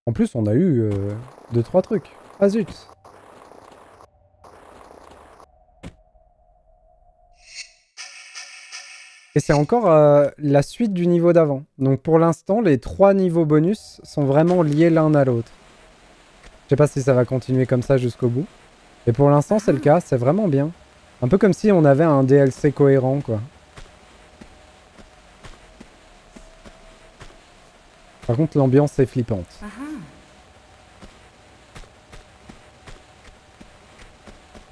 En plus, on a eu 2-3 trucs. Ah zut. Et c'est encore la suite du niveau d'avant. Donc pour l'instant, les 3 niveaux bonus sont vraiment liés l'un à l'autre. Je sais pas si ça va continuer comme ça jusqu'au bout. Et pour l'instant, c'est le cas. C'est vraiment bien. Un peu comme si on avait un DLC cohérent, quoi. Par contre, l'ambiance est flippante.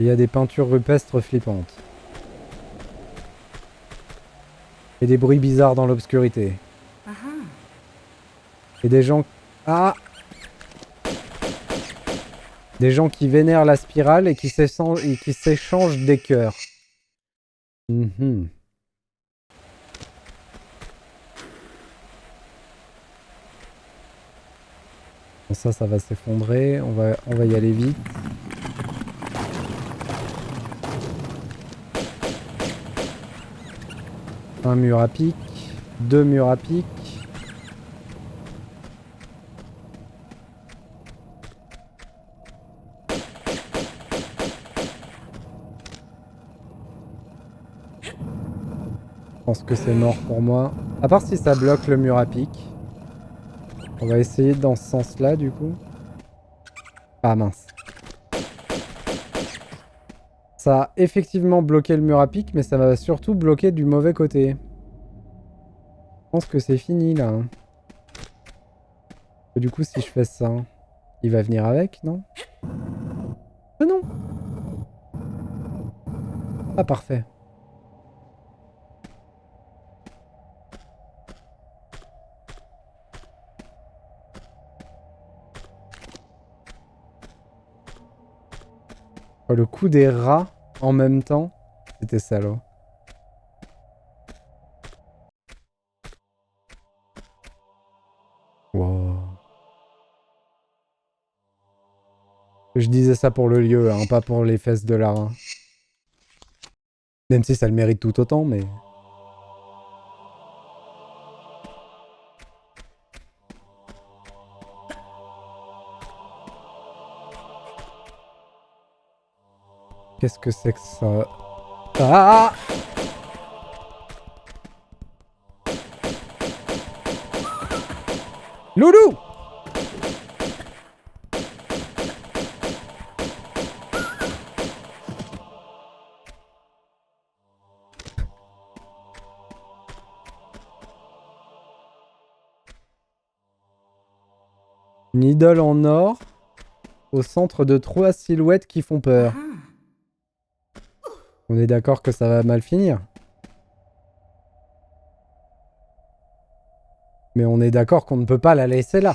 Il y a des peintures rupestres flippantes. Et des bruits bizarres dans l'obscurité. Et des gens... Ah! Des gens qui vénèrent la spirale et qui s'échangent des cœurs. Mhm. Bon, ça va s'effondrer. On va y aller vite. Un mur à pic. 2 murs à pic. Je pense que c'est mort pour moi. À part si ça bloque le mur à pic. On va essayer dans ce sens-là, du coup. Ah mince. Ça a effectivement bloqué le mur à pic, mais ça va surtout bloquer du mauvais côté. Je pense que c'est fini, là. Hein. Et du coup, si je fais ça, il va venir avec, non? Ah non! Ah, parfait. Oh, le coup des rats en même temps, c'était salaud. Wow. Je disais ça pour le lieu, hein, pas pour les fesses de la. Même si ça le mérite tout autant, mais... Qu'est-ce que c'est que ça? Ah! Loulou! Une idole en or au centre de 3 silhouettes qui font peur. On est d'accord que ça va mal finir. Mais on est d'accord qu'on ne peut pas la laisser là.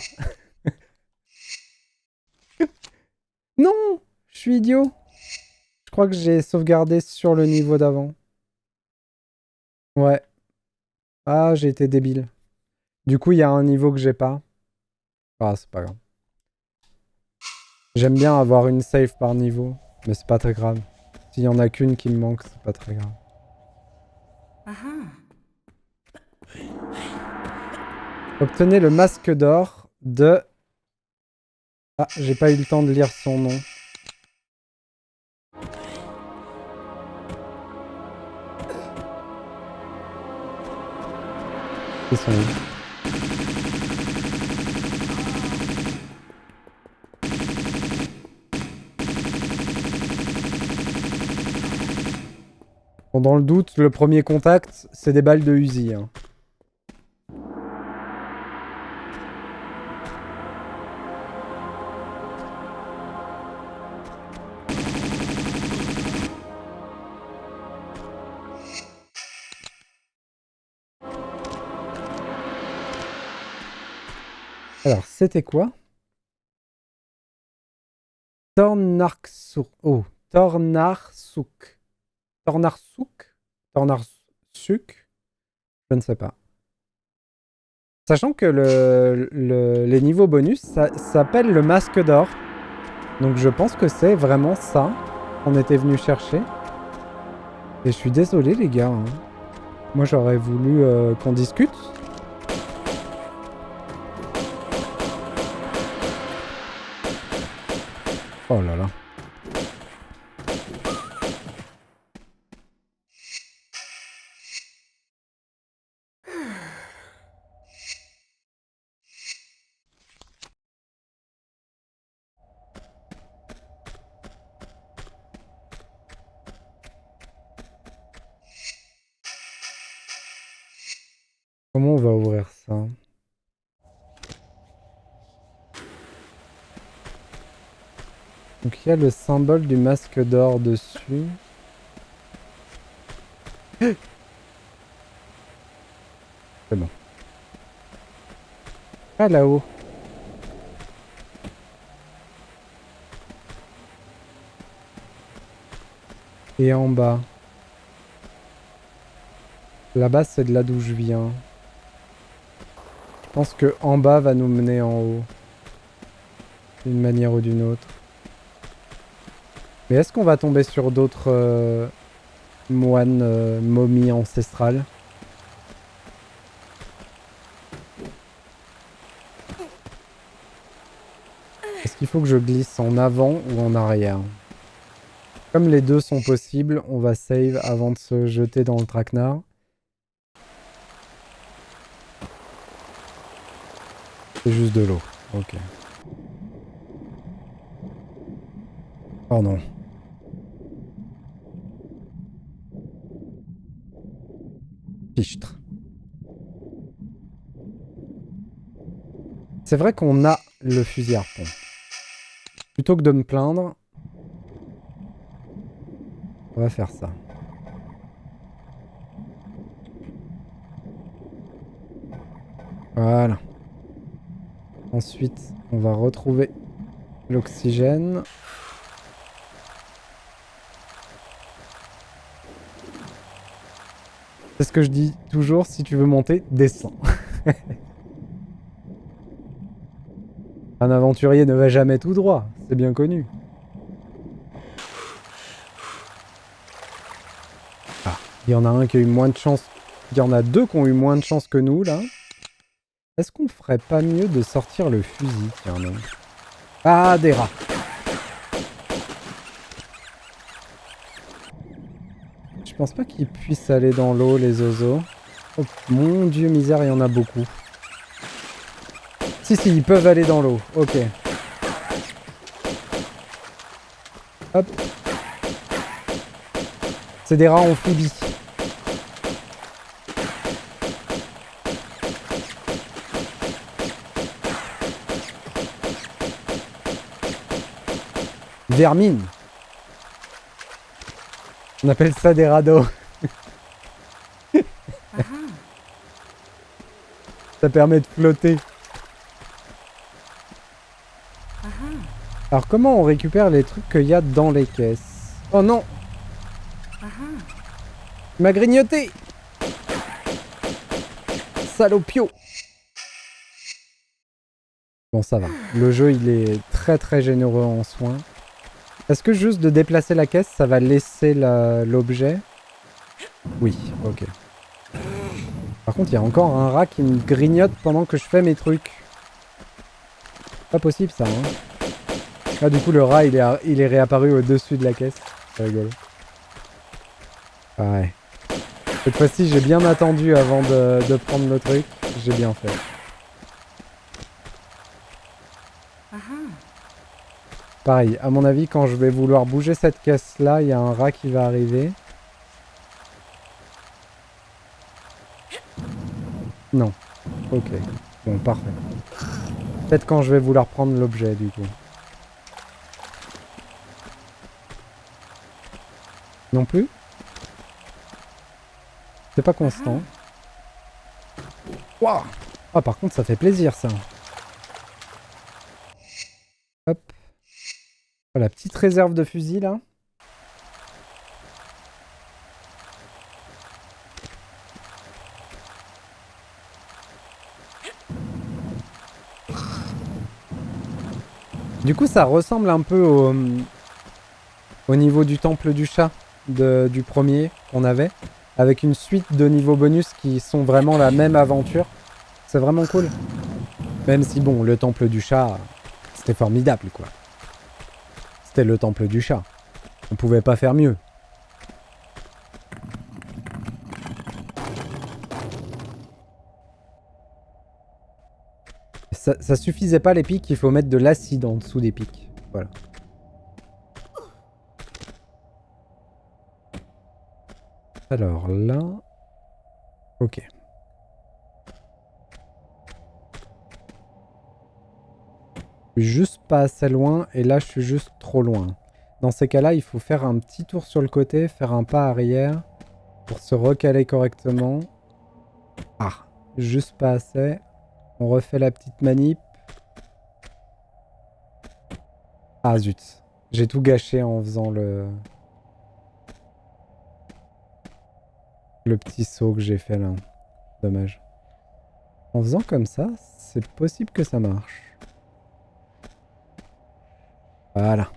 Non! Je suis idiot. Je crois que j'ai sauvegardé sur le niveau d'avant. Ouais. Ah, j'ai été débile. Du coup, il y a un niveau que j'ai pas. Ah, c'est pas grave. J'aime bien avoir une save par niveau, mais c'est pas très grave. S'il y en a qu'une qui me manque, c'est pas très grave. Obtenez le masque d'or de... Ah, j'ai pas eu le temps de lire son nom. Ils sont où? Bon, dans le doute, le premier contact, c'est des balles de Uzi. Hein. Alors, c'était quoi? Tornarsuk. Oh, Tornarsuk. Tornarsuk? Tornarsuk? Je ne sais pas. Sachant que les niveaux bonus, ça s'appelle le masque d'or. Donc je pense que c'est vraiment ça qu'on était venu chercher. Et je suis désolé les gars. Hein. Moi j'aurais voulu qu'on discute. Oh là là. Comment on va ouvrir ça? Donc il y a le symbole du masque d'or dessus. C'est bon. Ah là-haut. Et en bas. Là-bas c'est de là d'où je viens. Je pense que en bas va nous mener en haut. D'une manière ou d'une autre. Mais est-ce qu'on va tomber sur d'autres moines momies ancestrales? Est-ce qu'il faut que je glisse en avant ou en arrière? Comme les deux sont possibles, on va save avant de se jeter dans le traquenard. C'est juste de l'eau. Ok. Oh non. Fichtre. C'est vrai qu'on a le fusil à harpon. Plutôt que de me plaindre, on va faire ça. Voilà. Ensuite, on va retrouver l'oxygène. C'est ce que je dis toujours, si tu veux monter, descends. Un aventurier ne va jamais tout droit, c'est bien connu. Ah, il y en a un qui a eu moins de chance. Il y en a deux qui ont eu moins de chance que nous, là. Est-ce qu'on ferait pas mieux de sortir le fusil? Tiens, non. Ah, des rats. Je pense pas qu'ils puissent aller dans l'eau, les oiseaux. Oh, mon dieu, misère, il y en a beaucoup. Si, ils peuvent aller dans l'eau. Ok. Hop. C'est des rats amphibies. Vermine. On appelle ça des radeaux. Ça permet de flotter. Alors comment on récupère les trucs qu'il y a dans les caisses? Oh non! Il m'a grignoté! Salopio! Bon, ça va. Le jeu, il est très très généreux en soins. Est-ce que juste de déplacer la caisse, ça va laisser l'objet? Oui, ok. Par contre, il y a encore un rat qui me grignote pendant que je fais mes trucs. Pas possible ça, hein. Ah, du coup, le rat, il est réapparu au-dessus de la caisse. C'est rigolo. Ouais. Cette fois-ci, j'ai bien attendu avant de prendre le truc. J'ai bien fait. Pareil, à mon avis, quand je vais vouloir bouger cette caisse-là, il y a un rat qui va arriver. Non. Ok. Bon, parfait. Peut-être quand je vais vouloir prendre l'objet, du coup. Non plus? C'est pas constant. Waouh! Ah, par contre, ça fait plaisir, ça. Hop. Oh, la petite réserve de fusil, là. Du coup, ça ressemble un peu au niveau du temple du chat du premier qu'on avait, avec une suite de niveaux bonus qui sont vraiment la même aventure. C'est vraiment cool. Même si, bon, le temple du chat, c'était formidable, quoi. C'était le temple du chat. On pouvait pas faire mieux. Ça suffisait pas les pics, il faut mettre de l'acide en dessous des pics. Voilà. Alors là... Ok. Je suis juste pas assez loin et là je suis juste trop loin. Dans ces cas-là, il faut faire un petit tour sur le côté, faire un pas arrière pour se recaler correctement. Ah, juste pas assez. On refait la petite manip. Ah zut. J'ai tout gâché en faisant le petit saut que j'ai fait là. Dommage. En faisant comme ça, c'est possible que ça marche. Voilà.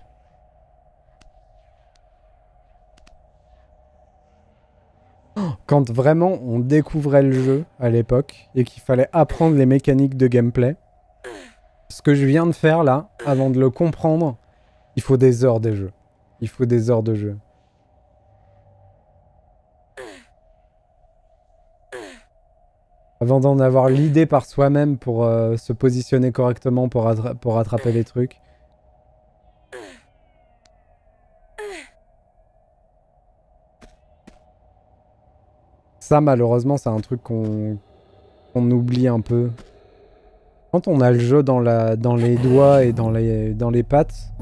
Quand vraiment on découvrait le jeu à l'époque et qu'il fallait apprendre les mécaniques de gameplay, ce que je viens de faire là, avant de le comprendre, il faut des heures de jeu. Il faut des heures de jeu. Avant d'en avoir l'idée par soi-même pour se positionner correctement pour rattraper les trucs. Ça, malheureusement, c'est un truc qu'on oublie un peu. Quand on a le jeu dans les doigts et dans les pattes,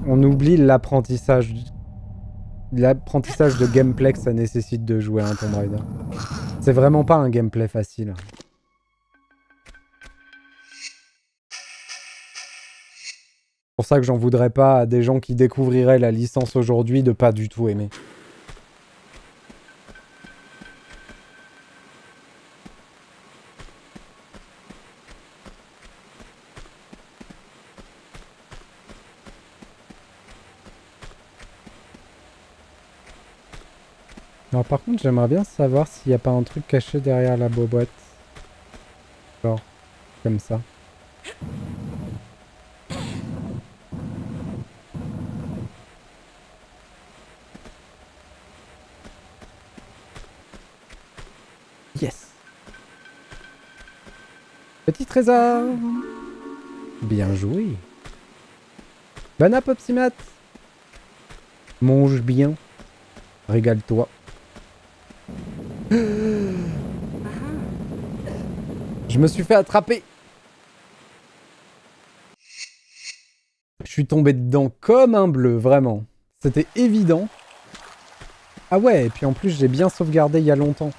on oublie l'apprentissage de gameplay que ça nécessite de jouer à un Tomb Raider. C'est vraiment pas un gameplay facile. C'est pour ça que j'en voudrais pas à des gens qui découvriraient la licence aujourd'hui de pas du tout aimer. Alors par contre, j'aimerais bien savoir s'il n'y a pas un truc caché derrière la boîte. Genre, comme ça. Yes! Petit trésor! Bien joué! Bon app, Opsimat! Mange bien. Régale-toi. Je me suis fait attraper! Je suis tombé dedans comme un bleu, vraiment. C'était évident. Ah ouais, et puis en plus, j'ai bien sauvegardé il y a longtemps.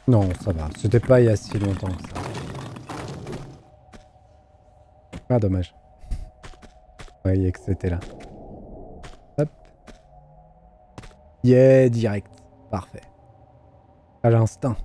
Non, ça va. C'était pas il y a si longtemps que ça. Ah, dommage. Ouais, que c'était là. Hop. Yeah, direct. Parfait. À l'instinct.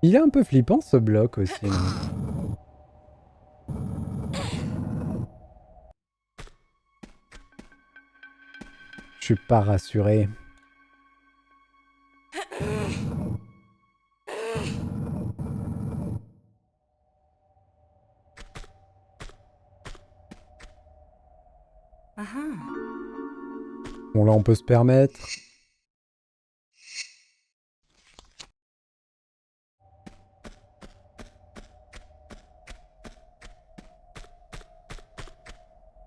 Il est un peu flippant ce bloc aussi. Non. Je suis pas rassuré. Bon là on peut se permettre.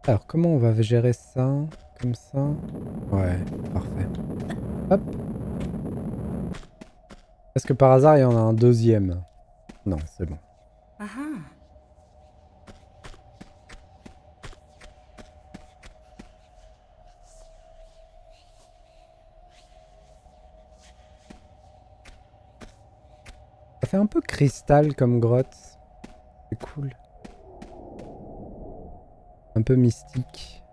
Alors comment on va gérer ça? comme ça. Ouais, parfait. Hop. Est-ce que par hasard il y en a un deuxième? Non, c'est bon. Ça fait un peu cristal comme grotte. C'est cool. Un peu mystique.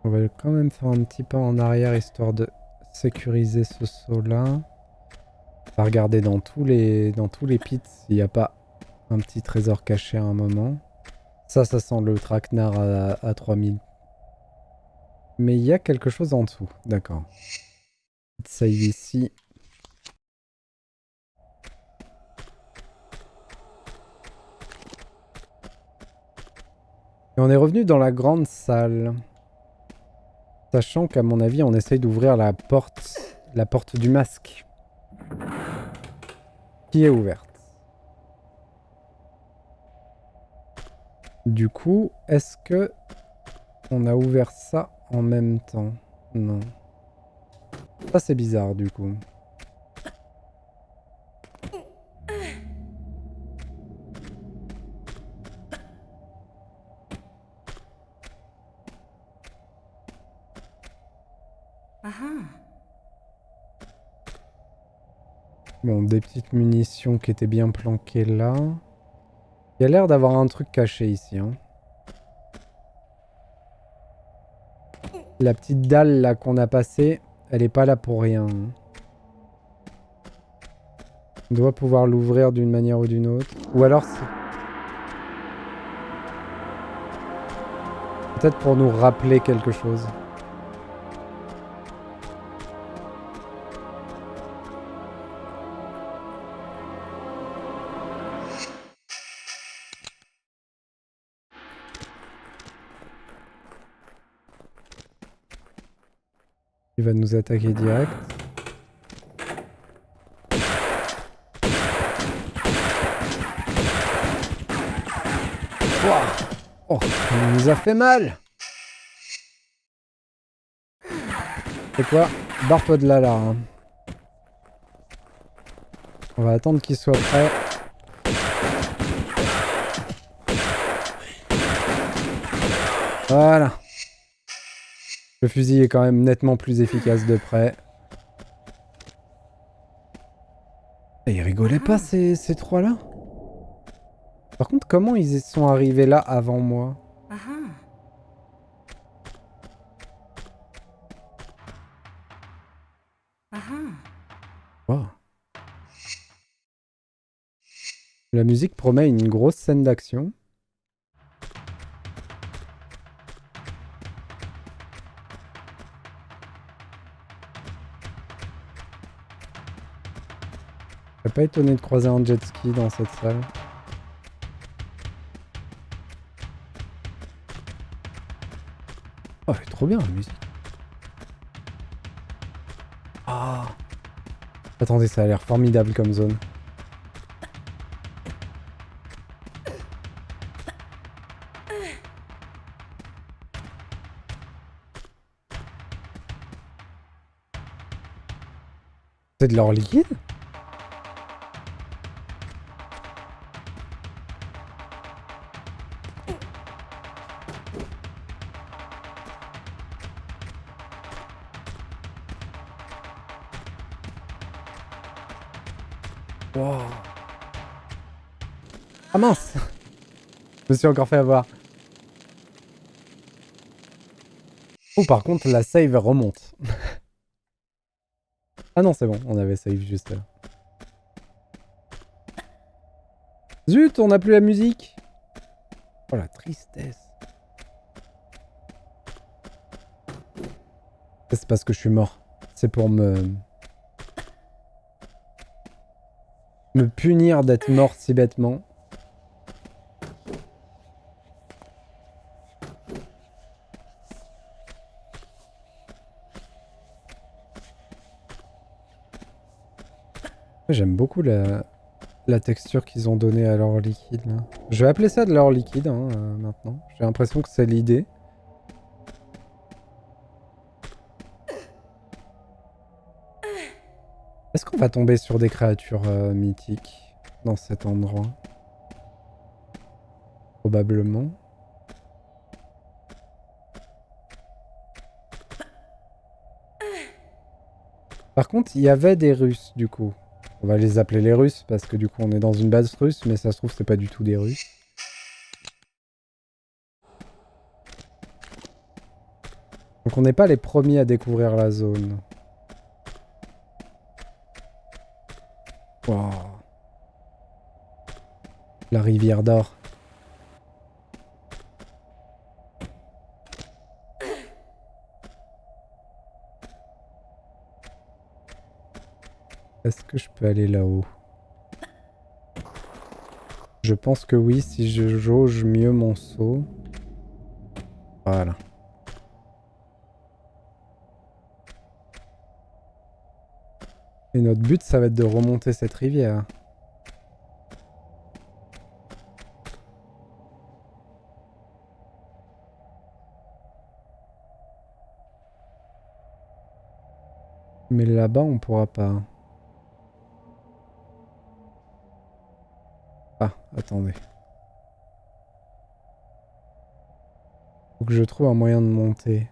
On va quand même faire un petit pas en arrière histoire de sécuriser ce saut-là. On va regarder dans tous les pits s'il n'y a pas un petit trésor caché à un moment. Ça sent le traquenard à 3000. Mais il y a quelque chose en dessous. D'accord. Save ici. Et on est revenu dans la grande salle. Sachant qu'à mon avis, on essaye d'ouvrir la porte du masque. Qui est ouverte. Du coup, est-ce que on a ouvert ça en même temps? Non. Ça, c'est bizarre, du coup. Bon, des petites munitions qui étaient bien planquées là. Il y a l'air d'avoir un truc caché ici. Hein. La petite dalle là qu'on a passée, elle est pas là pour rien. Hein. On doit pouvoir l'ouvrir d'une manière ou d'une autre. Ou alors c'est... peut-être pour nous rappeler quelque chose. Il va nous attaquer direct. Oh, il nous a fait mal. C'est quoi? Barre-toi de là, là. Hein. On va attendre qu'il soit prêt. Voilà. Le fusil est quand même nettement plus efficace de près. Et ils rigolaient pas, ces trois-là? Par contre, comment ils sont arrivés là avant moi? Wow. La musique promet une grosse scène d'action. Je serais pas étonné de croiser un jet ski dans cette salle. Oh, elle est trop bien la musique. Ah. Attendez, ça a l'air formidable comme zone. C'est de l'or liquide? Wow. Ah mince! Je me suis encore fait avoir. Oh, par contre, la save remonte. Ah non, c'est bon, on avait save juste là. Zut, on n'a plus la musique! Oh la tristesse. C'est parce que je suis mort. C'est pour me punir d'être mort si bêtement. J'aime beaucoup la la texture qu'ils ont donnée à l'or liquide là. Je vais appeler ça de l'or liquide hein, maintenant. J'ai l'impression que c'est l'idée. Est-ce qu'on va tomber sur des créatures mythiques dans cet endroit? Probablement. Par contre, il y avait des Russes du coup. On va les appeler les Russes parce que du coup on est dans une base russe, mais ça se trouve c'est pas du tout des Russes. Donc on n'est pas les premiers à découvrir la zone. Wow. La rivière d'or. Est-ce que je peux aller là-haut? Je pense que oui, si je jauge mieux mon saut. Voilà. Et notre but, ça va être de remonter cette rivière. Mais là-bas, on pourra pas. Ah, attendez. Faut que je trouve un moyen de monter.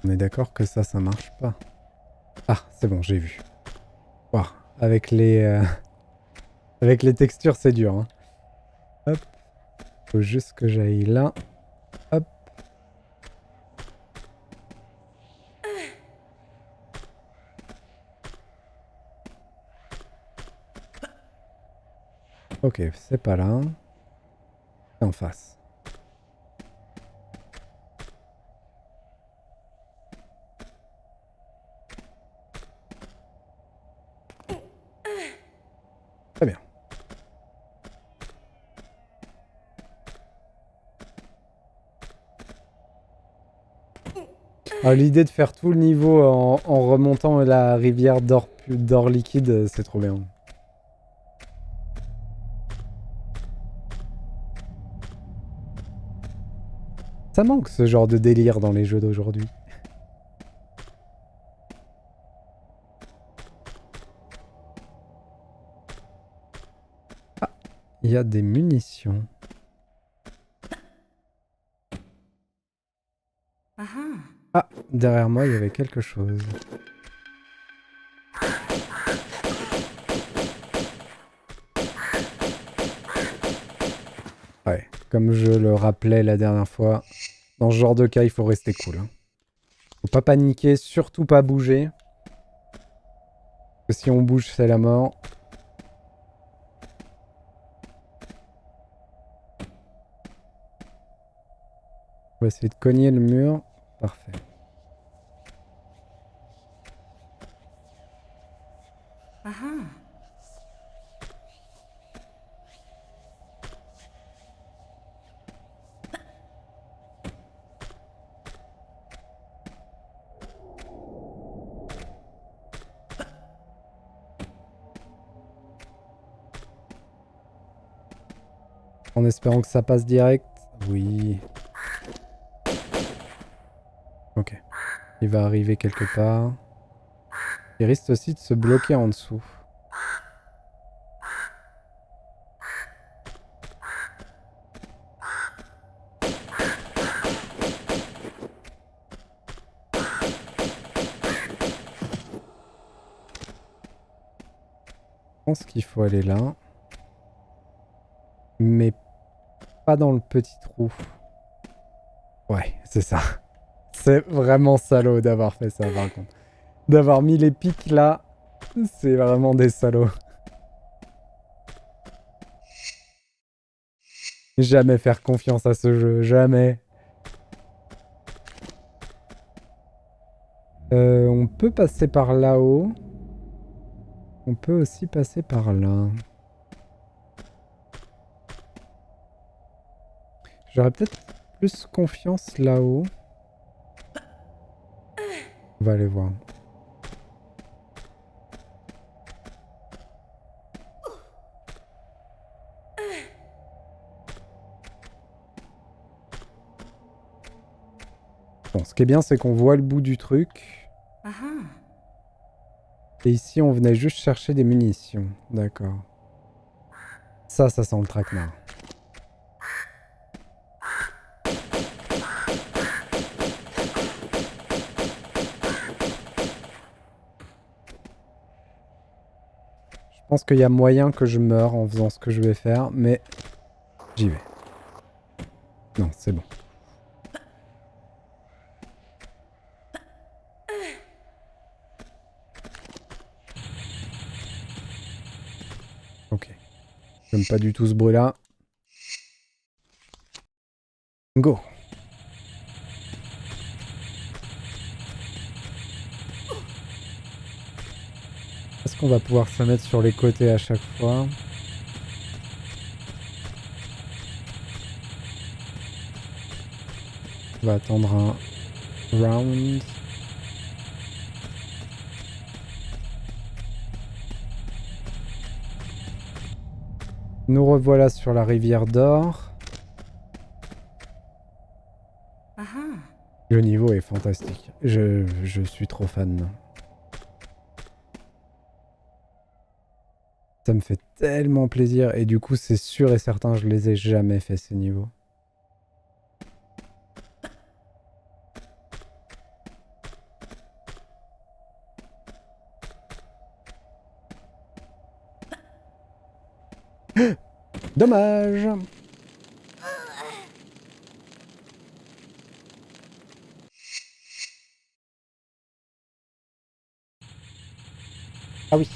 On est d'accord que ça marche pas. Ah, c'est bon, j'ai vu. Wow. Avec les, avec les textures, c'est dur. Hein. Hop. Faut juste que j'aille là. Hop. Ok, c'est pas là. C'est en face. Très bien. L'idée de faire tout le niveau en remontant la rivière d'or liquide, c'est trop bien. Ça manque ce genre de délire dans les jeux d'aujourd'hui. Ah, il y a des munitions. Ah, derrière moi, il y avait quelque chose. Ouais, comme je le rappelais la dernière fois, dans ce genre de cas, il faut rester cool. Hein. Faut pas paniquer, surtout pas bouger. Parce que si on bouge, c'est la mort. On va essayer de cogner le mur. Parfait. En espérant que ça passe direct. Oui. Ok. Il va arriver quelque part. Il risque aussi de se bloquer en dessous. Je pense qu'il faut aller là. Mais pas dans le petit trou. Ouais, c'est ça. C'est vraiment salaud d'avoir fait ça par contre. D'avoir mis les pics là, c'est vraiment des salauds. Jamais faire confiance à ce jeu, jamais. On peut passer par là-haut. On peut aussi passer par là. J'aurais peut-être plus confiance là-haut. On va aller voir. Bon, ce qui est bien, c'est qu'on voit le bout du truc. Et ici, on venait juste chercher des munitions. D'accord. Ça sent le traquenard. Je pense qu'il y a moyen que je meure en faisant ce que je vais faire, mais j'y vais. Non, c'est bon. Ok. J'aime pas du tout ce bruit-là. Go. Est-ce qu'on va pouvoir se mettre sur les côtés à chaque fois? On va attendre un round. Nous revoilà sur la rivière d'or. Le niveau est fantastique. Je suis trop fan. Ça me fait tellement plaisir. Et du coup, c'est sûr et certain, je les ai jamais fait ces niveaux. Dommage. Ah oui.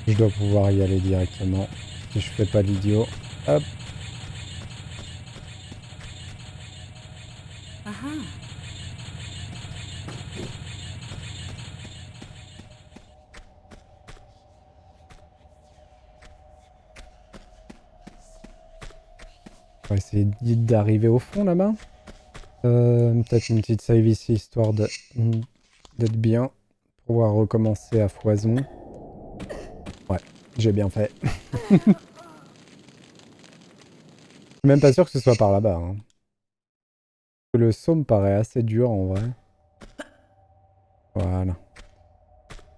Je dois pouvoir y aller directement. Si je fais pas l'idiot. Hop. On va essayer d'arriver au fond là-bas. Peut-être une petite save ici, histoire d'être bien. Pour pouvoir recommencer à foison. Ouais, j'ai bien fait. Je suis même pas sûr que ce soit par là-bas. Hein. Le saut me paraît assez dur en vrai. Voilà.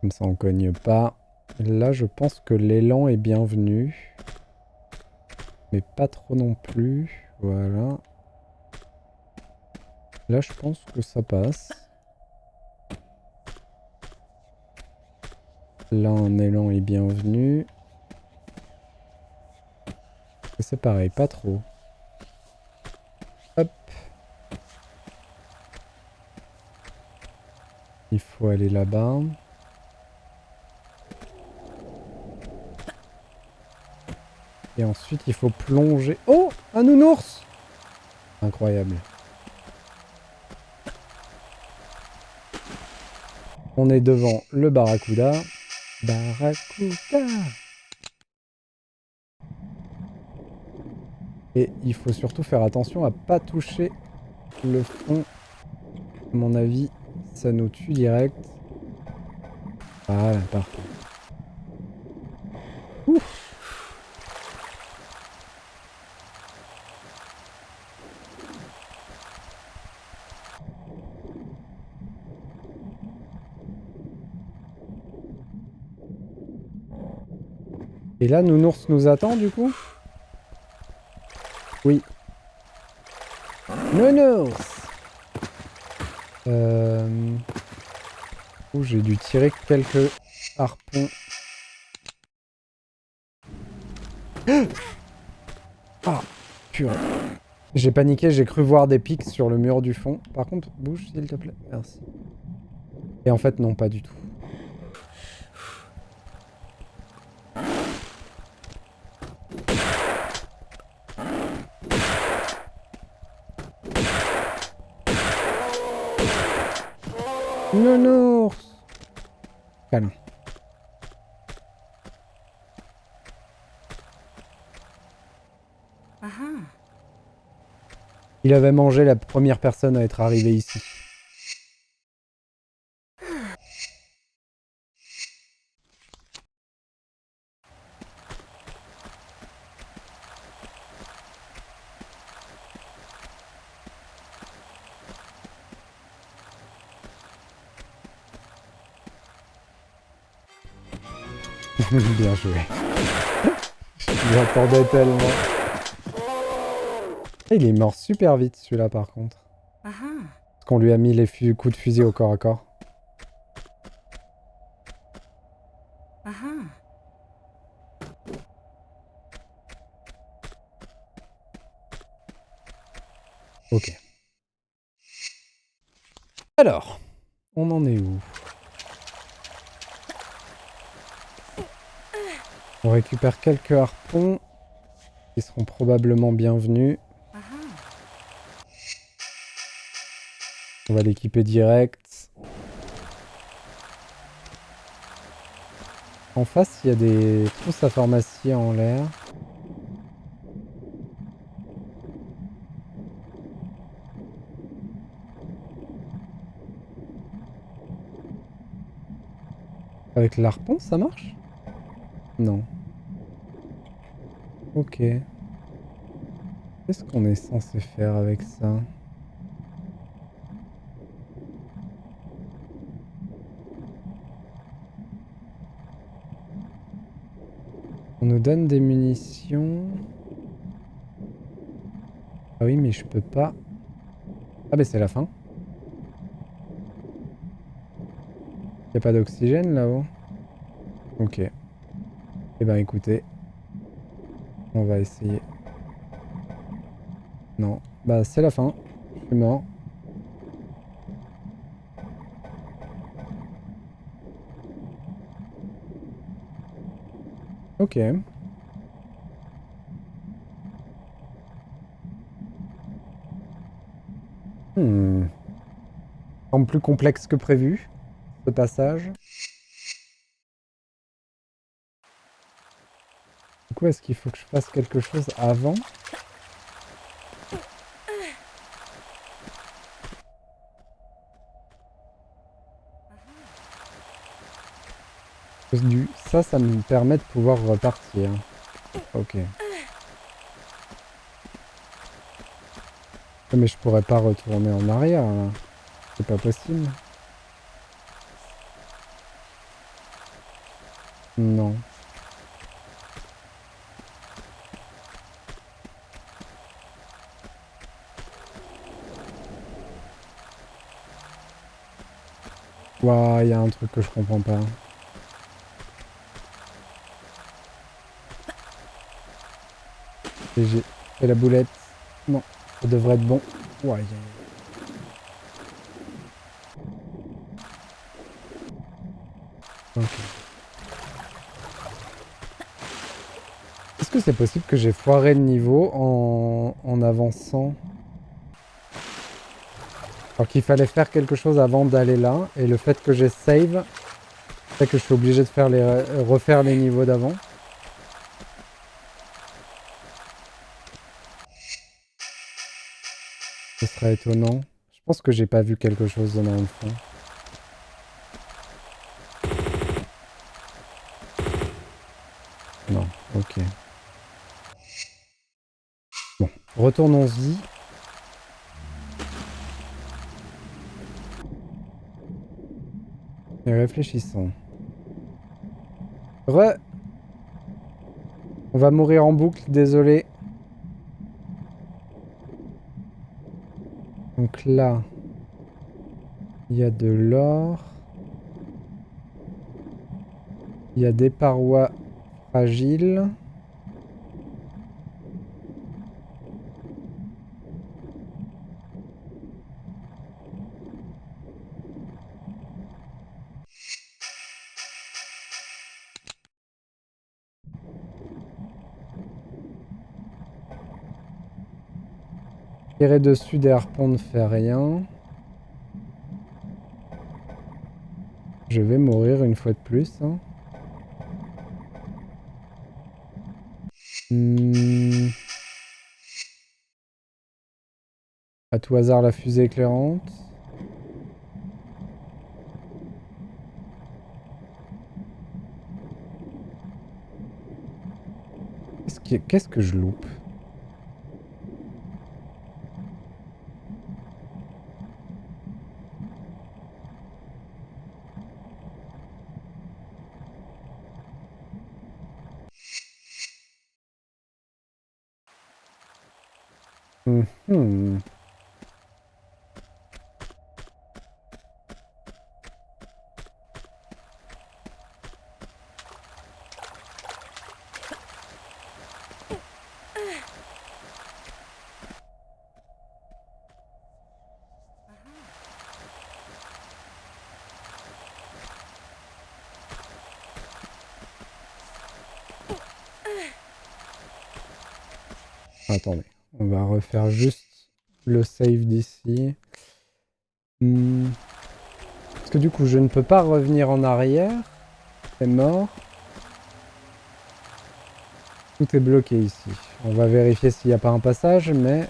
Comme ça on cogne pas. Là je pense que l'élan est bienvenu. Mais pas trop non plus. Voilà. Là je pense que ça passe. Là un élan est bienvenu. C'est pareil, pas trop. Hop. Il faut aller là-bas. Et ensuite il faut plonger. Oh, un nounours! Incroyable. On est devant le barracuda. Barracuda! Et il faut surtout faire attention à pas toucher le fond. À mon avis, ça nous tue direct. Voilà, parfait. Ouf. Et là, Nounours nous attend du coup? Oui. Nounours! Oh, j'ai dû tirer quelques harpons. Ah, purée. J'ai paniqué, j'ai cru voir des pics sur le mur du fond. Par contre, bouge s'il te plaît. Merci. Et en fait, non, pas du tout. Nounours! Calme. Il avait mangé la première personne à être arrivée ici. Bien joué. J'attendais tellement. Il est mort super vite celui-là par contre. Parce qu'on lui a mis les coups de fusil au corps à corps. Ok. Alors, on en est où? On récupère quelques harpons qui seront probablement bienvenus. On va l'équiper direct. En face, il y a des trousses à pharmacie en l'air. Avec l'arpon, ça marche? Non. Ok. Qu'est-ce qu'on est censé faire avec ça? On nous donne des munitions. Ah oui, mais je peux pas... Ah bah c'est la fin. Y a pas d'oxygène là-haut? Ok. Eh ben écoutez, on va essayer. Non. Bah c'est la fin. Je suis mort. Ok. Hmm. Semble plus complexe que prévu, ce passage. Du coup, est-ce qu'il faut que je fasse quelque chose avant? Ça me permet de pouvoir repartir. Ok. Mais je pourrais pas retourner en arrière, là. C'est pas possible. Non. Ouah, il y a un truc que je comprends pas. Et j'ai fait la boulette. Non, ça devrait être bon. Ouah, ok. Est-ce que c'est possible que j'ai foiré le niveau en avançant? Alors qu'il fallait faire quelque chose avant d'aller là, et le fait que j'ai save, fait que je suis obligé de faire refaire les niveaux d'avant. Ce serait étonnant. Je pense que j'ai pas vu quelque chose dans le fond. Non, ok. Bon, retournons-y. Et réfléchissons. On va mourir en boucle, désolé. Donc là, il y a de l'or. Il y a des parois fragiles. Tirer dessus des harpons ne fait rien. Je vais mourir une fois de plus. Hein. À tout hasard, la fusée éclairante. Qu'est-ce que je loupe? Mhm. Attendez, on va refaire juste le save d'ici. Parce que du coup, je ne peux pas revenir en arrière. C'est mort. Tout est bloqué ici. On va vérifier s'il n'y a pas un passage, mais...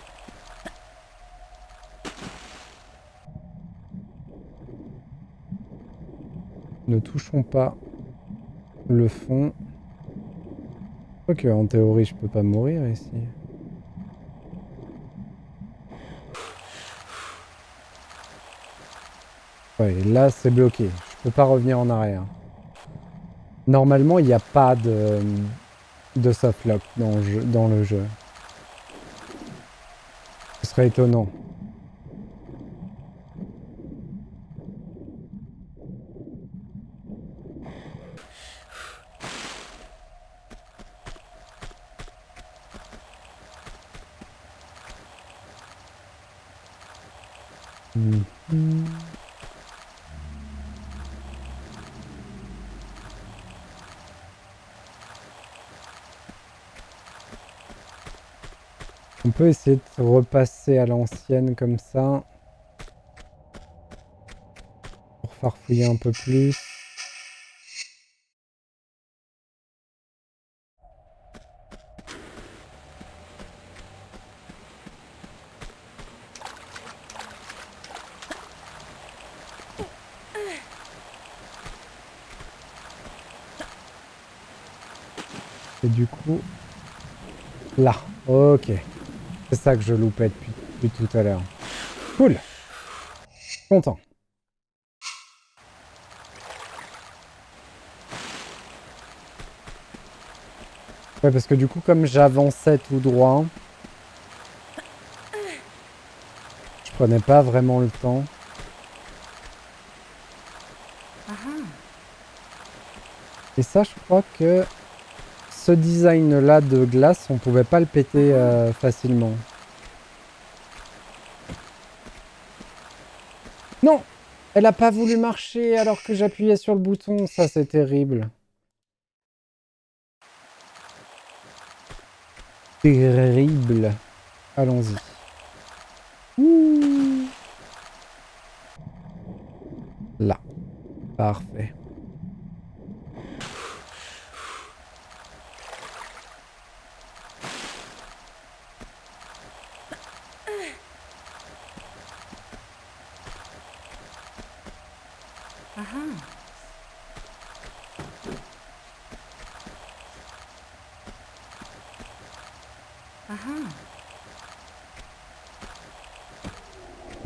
Ne touchons pas le fond. Ok, en théorie, je peux pas mourir ici. Ouais, là, c'est bloqué. Je peux pas revenir en arrière. Normalement, il n'y a pas de softlock dans le jeu. Ce serait étonnant. Mhm. On peut essayer de repasser à l'ancienne comme ça. Pour farfouiller un peu plus. Et du coup... Là. Ok. C'est ça que je loupais depuis tout à l'heure. Cool. Content. Ouais, parce que du coup, comme j'avançais tout droit, je prenais pas vraiment le temps. Et ça, je crois que ce design-là de glace, on pouvait pas le péter facilement. Non! Elle a pas voulu marcher alors que j'appuyais sur le bouton. Ça, c'est terrible. Terrible. Allons-y. Ouh. Là. Parfait.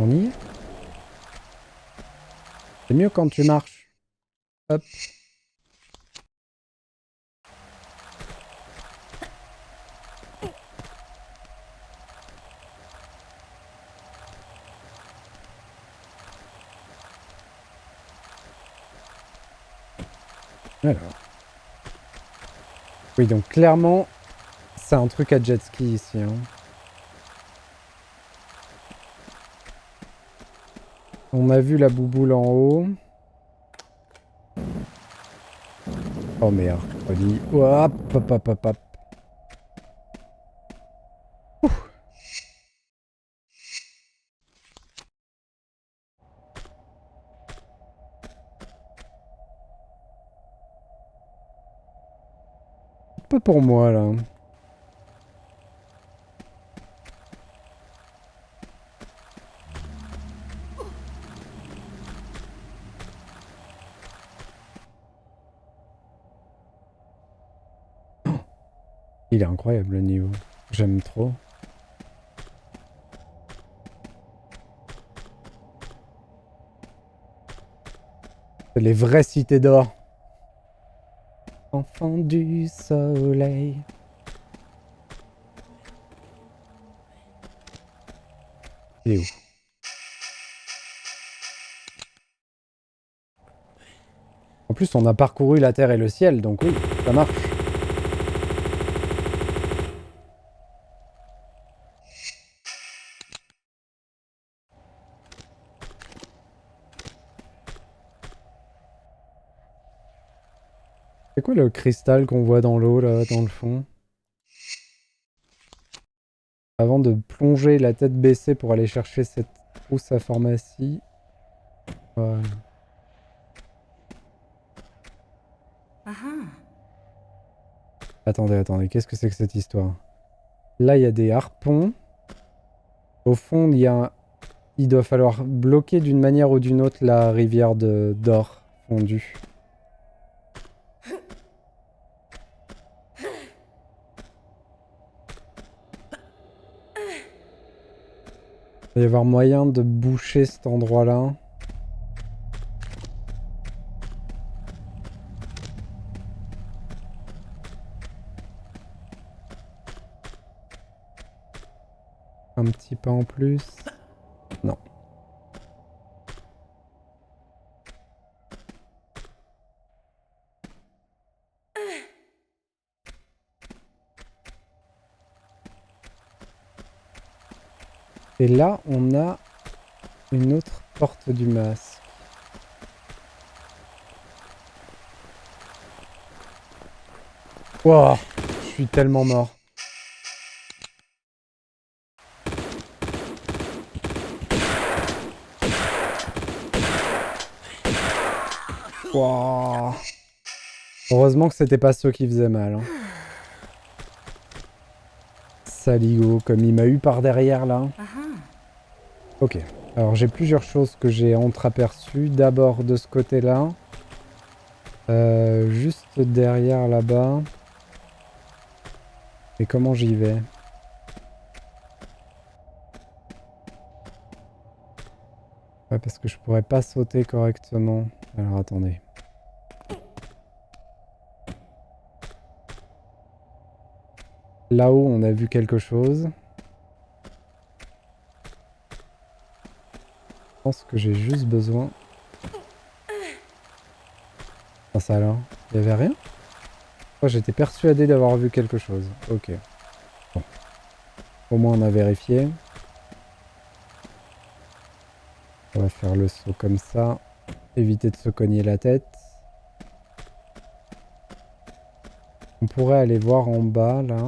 On y est? C'est mieux quand tu marches. Hop. Alors. Oui, donc clairement, c'est un truc à jet ski ici. Hein. On a vu la bouboule en haut. Oh merde, Oli. Hop, hop, hop, hop, hop. Un peu pour moi, là. Il est incroyable, le niveau. J'aime trop. C'est les vraies cités d'or. Enfant du soleil. Il est où? En plus, on a parcouru la terre et le ciel, donc oui, ça marche. C'est quoi le cristal qu'on voit dans l'eau, là, dans le fond? Avant de plonger la tête baissée pour aller chercher cette trousse à pharmacie. Voilà. Attendez, qu'est-ce que c'est que cette histoire? Là, il y a des harpons. Au fond, il doit falloir bloquer d'une manière ou d'une autre la rivière d'or fondue. Il va y avoir moyen de boucher cet endroit-là. Un petit pas en plus. Non. Et là, on a une autre porte du masque. Wow, je suis tellement mort. Wow. Heureusement que c'était pas ceux qui faisaient mal. Hein. Saligo, comme il m'a eu par derrière là. Ok, alors j'ai plusieurs choses que j'ai entreaperçues. D'abord de ce côté-là. Juste derrière là-bas. Et comment j'y vais? Ouais, parce que je pourrais pas sauter correctement. Alors attendez. Là-haut, on a vu quelque chose. Je pense que j'ai juste besoin... Ah ça alors? Il y avait rien? Oh, j'étais persuadé d'avoir vu quelque chose. Ok. Bon. Au moins on a vérifié. On va faire le saut comme ça. Éviter de se cogner la tête. On pourrait aller voir en bas là.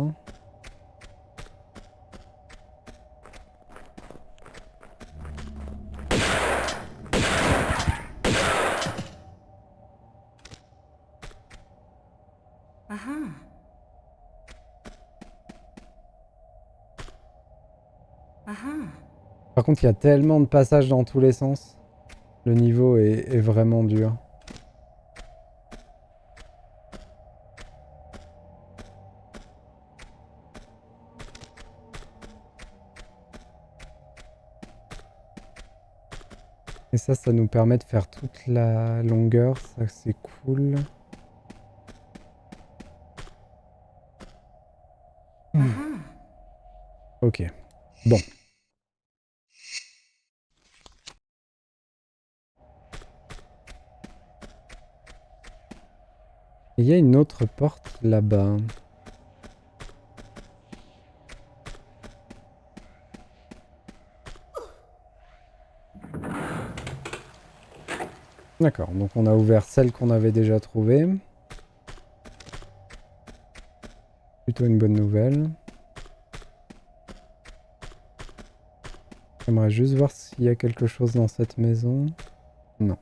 Par contre, il y a tellement de passages dans tous les sens. Le niveau est vraiment dur. Et ça nous permet de faire toute la longueur. Ça, c'est cool. Ok. Bon. Il y a une autre porte là-bas. D'accord, donc on a ouvert celle qu'on avait déjà trouvée. Plutôt une bonne nouvelle. J'aimerais juste voir s'il y a quelque chose dans cette maison. Non.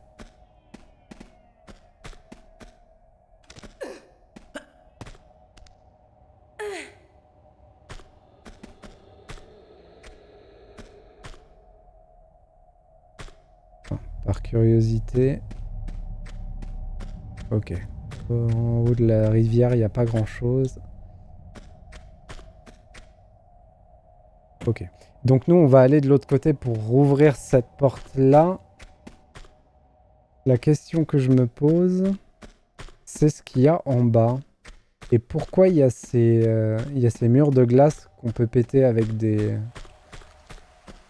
Enfin, par curiosité. Ok. En haut de la rivière, il n'y a pas grand-chose. Ok. Donc nous, on va aller de l'autre côté pour rouvrir cette porte-là. La question que je me pose, c'est ce qu'il y a en bas. Et pourquoi il y a ces murs de glace qu'on peut péter avec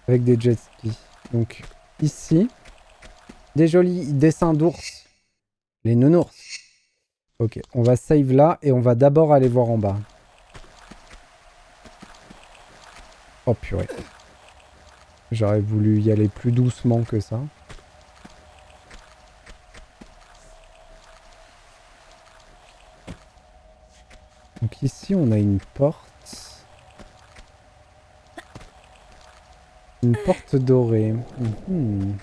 avec des jet skis. Donc ici, des jolis dessins d'ours. Les nounours. Ok, on va save là et on va d'abord aller voir en bas. Oh purée. J'aurais voulu y aller plus doucement que ça. Donc ici, on a une porte. Une porte dorée. Mhm.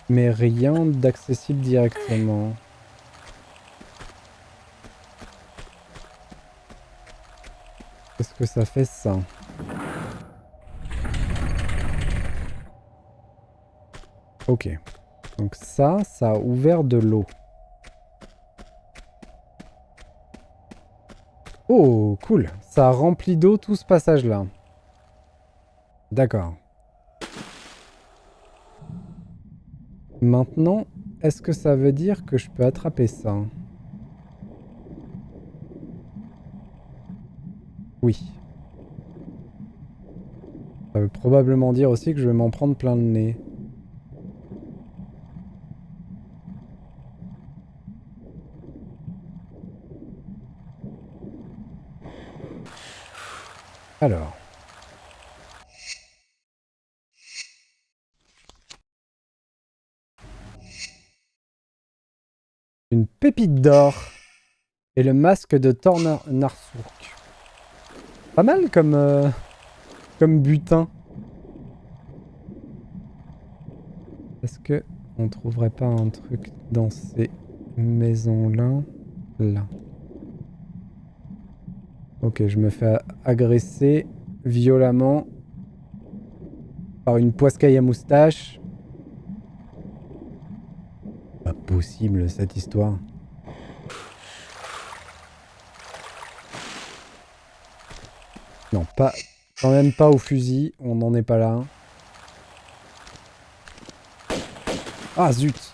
Mais rien d'accessible directement. Qu'est-ce que ça fait ça? Ok. Donc ça a ouvert de l'eau. Oh, cool. Ça a rempli d'eau tout ce passage-là. D'accord. Maintenant, est-ce que ça veut dire que je peux attraper ça? Oui. Ça veut probablement dire aussi que je vais m'en prendre plein le nez. Alors. Une pépite d'or. Et le masque de Narsuk. Pas mal comme butin. Est-ce que on trouverait pas un truc dans ces maisons-là? Là. Ok, je me fais agresser violemment par une poiscaille à moustache. Pas possible cette histoire. Non, pas, quand même pas au fusil, on n'en est pas là. Ah zut!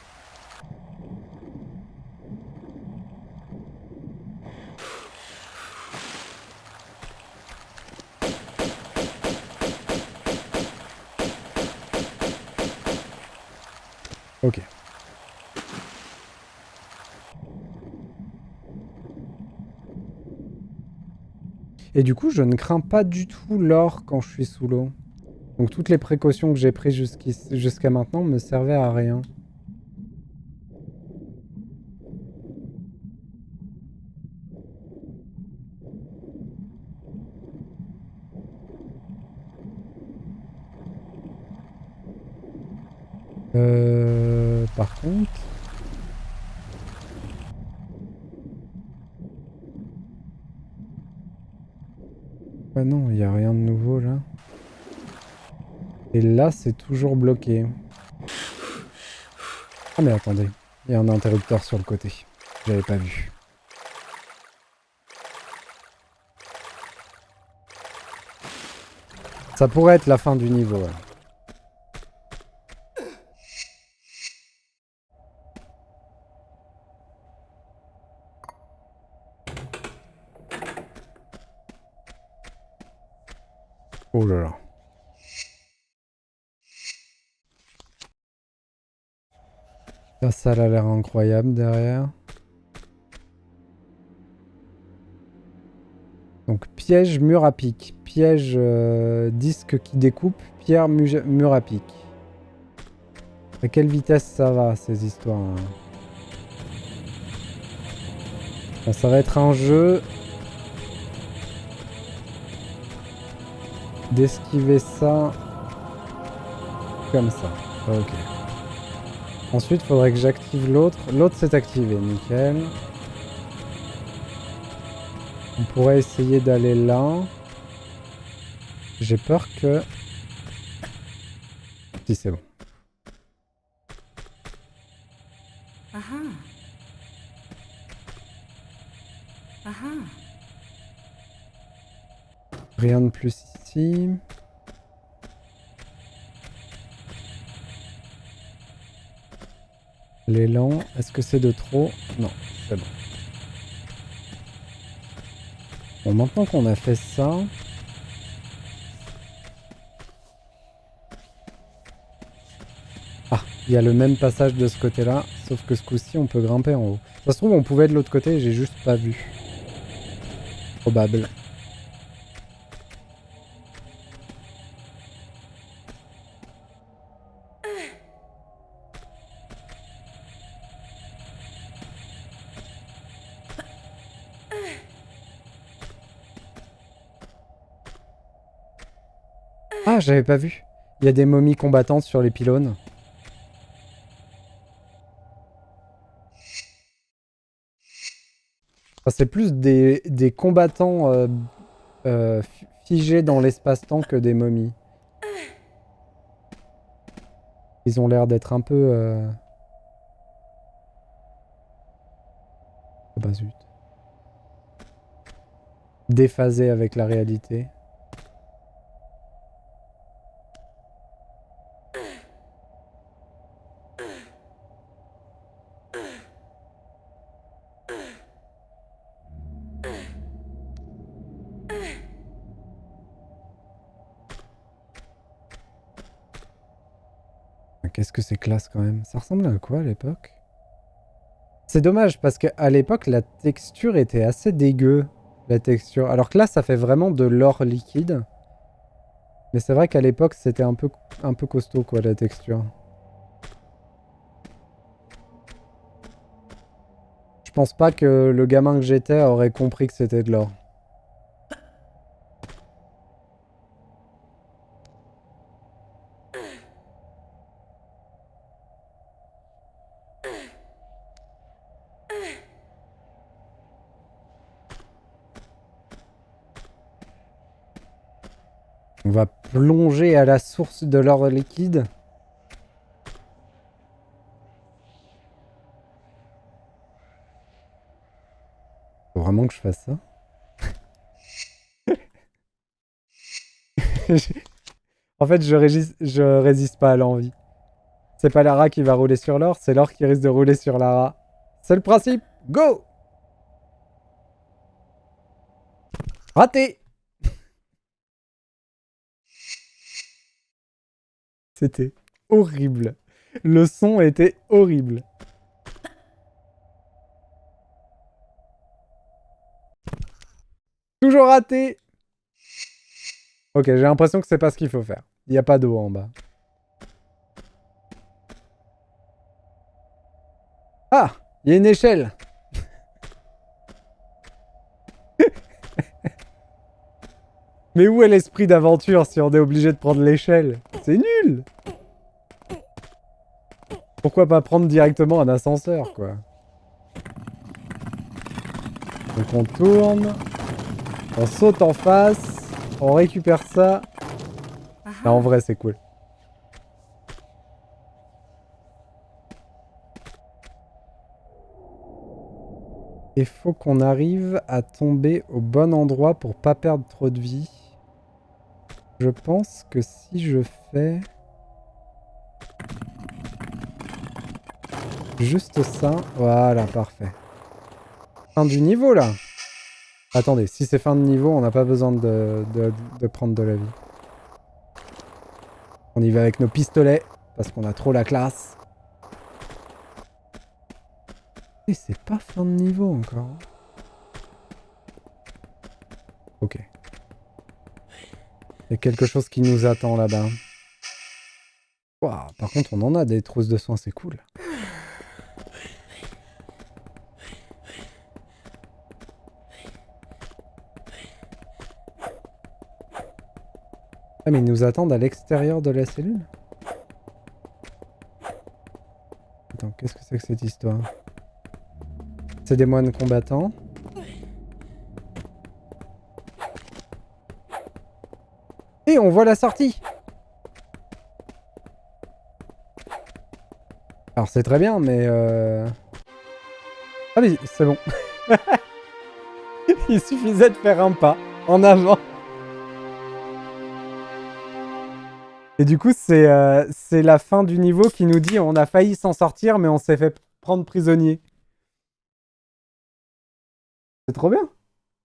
Ok. Et du coup, je ne crains pas du tout l'or quand je suis sous l'eau. Donc toutes les précautions que j'ai prises jusqu'à maintenant me servaient à rien. Par contre... Ouais non, il n'y a rien de nouveau là. Et là, c'est toujours bloqué. Ah mais attendez, il y a un interrupteur sur le côté. J'avais pas vu. Ça pourrait être la fin du niveau. Ouais. Oh là là. La salle a l'air incroyable derrière. Donc piège, mur à pic. Piège, disque qui découpe. Pierre, mur à pic. À quelle vitesse ça va ces histoires hein? Bon, ça va être un jeu d'esquiver ça comme ça. Ok. Ensuite, il faudrait que j'active l'autre. L'autre s'est activé, nickel. On pourrait essayer d'aller là. J'ai peur que... Si, c'est bon. Rien de plus ici. L'élan, est-ce que c'est de trop? Non, c'est bon. Bon, maintenant qu'on a fait ça... Il y a le même passage de ce côté-là, sauf que ce coup-ci, on peut grimper en haut. Ça se trouve, on pouvait de l'autre côté et j'ai juste pas vu. Probable. Ah, j'avais pas vu. Il y a des momies combattantes sur les pylônes. Enfin, c'est plus des combattants figés dans l'espace-temps que des momies. Ils ont l'air d'être un peu... Oh bah zut. Déphasés avec la réalité. Qu'est-ce que c'est classe quand même. Ça ressemblait à quoi à l'époque? C'est dommage parce qu'à l'époque la texture était assez dégueu. La texture. Alors que là ça fait vraiment de l'or liquide. Mais c'est vrai qu'à l'époque c'était un peu costaud quoi la texture. Je pense pas que le gamin que j'étais aurait compris que c'était de l'or. On va plonger à la source de l'or liquide. Faut vraiment que je fasse ça. En fait, je résiste pas à l'envie. C'est pas Lara qui va rouler sur l'or, c'est l'or qui risque de rouler sur Lara. C'est le principe. Go! Raté! C'était horrible. Le son était horrible. Toujours raté! Ok, j'ai l'impression que c'est pas ce qu'il faut faire. Il n'y a pas d'eau en bas. Ah! Il y a une échelle! Mais où est l'esprit d'aventure si on est obligé de prendre l'échelle? C'est nul! Pourquoi pas prendre directement un ascenseur, quoi? Donc on tourne, on saute en face, on récupère ça. Ah, en vrai, c'est cool. Il faut qu'on arrive à tomber au bon endroit pour pas perdre trop de vie. Je pense que si je fais... juste ça, voilà, parfait. Fin du niveau, là. Attendez, si c'est fin de niveau, on n'a pas besoin de prendre de la vie. On y va avec nos pistolets, parce qu'on a trop la classe. Et c'est pas fin de niveau encore. Ok. Il y a quelque chose qui nous attend là-bas. Wow, par contre, on en a des trousses de soins, c'est cool. Ah, mais ils nous attendent à l'extérieur de la cellule? Attends, qu'est-ce que c'est que cette histoire? C'est des moines combattants. Et on voit la sortie! Alors c'est très bien, mais ah mais c'est bon. Il suffisait de faire un pas en avant. Et du coup, c'est la fin du niveau qui nous dit on a failli s'en sortir, mais on s'est fait prendre prisonnier. C'est trop bien.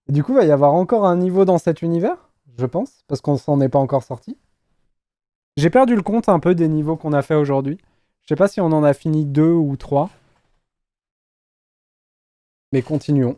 Et du coup, il va y avoir encore un niveau dans cet univers, je pense, parce qu'on s'en est pas encore sorti. J'ai perdu le compte un peu des niveaux qu'on a fait aujourd'hui. Je sais pas si on en a fini 2 ou 3. Mais continuons.